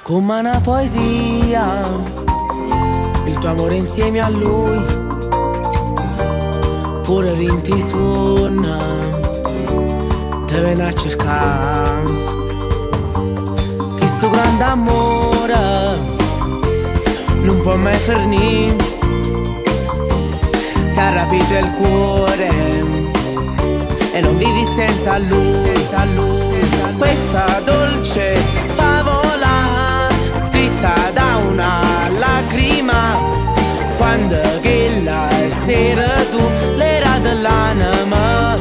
come una poesia, il tuo amore insieme a lui, pure rinti suona, te viene a cercare. Questo grande amore non può mai finire, ti ha rapito il cuore e non vivi senza lui, senza lui. Questa dolce favola scritta da una lacrima, quando che la sera tu l'era dell'anima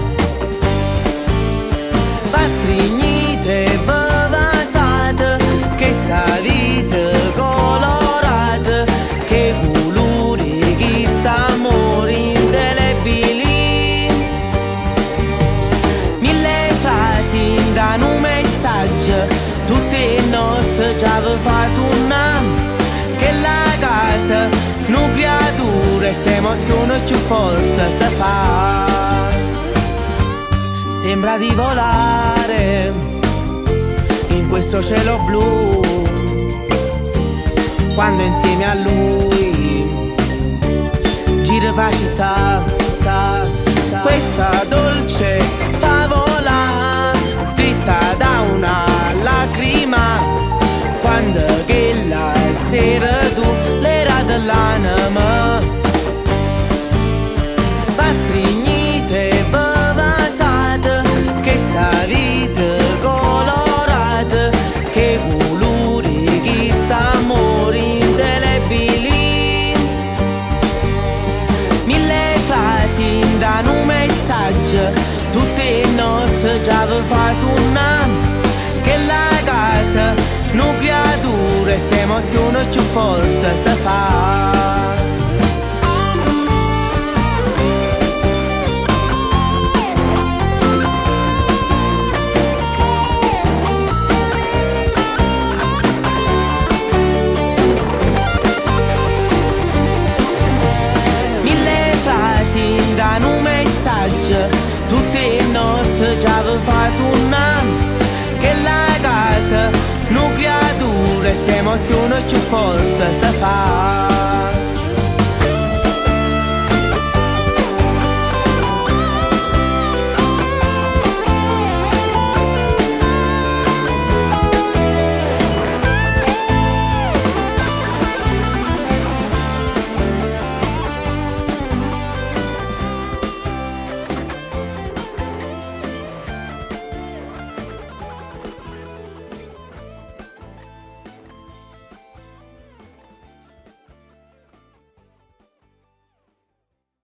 va strignite, va vasata, che sta vita colorata, che colori, che sta amore indelebili. Mille frasi danno un messaggio, tutte le notti già vi fa suonare, che la casa non creatura, se emozione più forte si fa. Sembra di volare in questo cielo blu, quando insieme a lui gira per città. Questa dolce favola scritta da una lacrima, quando che la sera tu l'era dell'anima va strignite, va vasata, che sta vita colorata, che colori, che sta amore indelebili. Mille frasi danno un messaggio, tutte le notti già vi fa suonare, che la casa non creatura, se emozione più forte si fa. Mille frasi danno un messaggio, tutte le notti già vi fa suonare, che la casa non creatura, se emozione più forte si fa.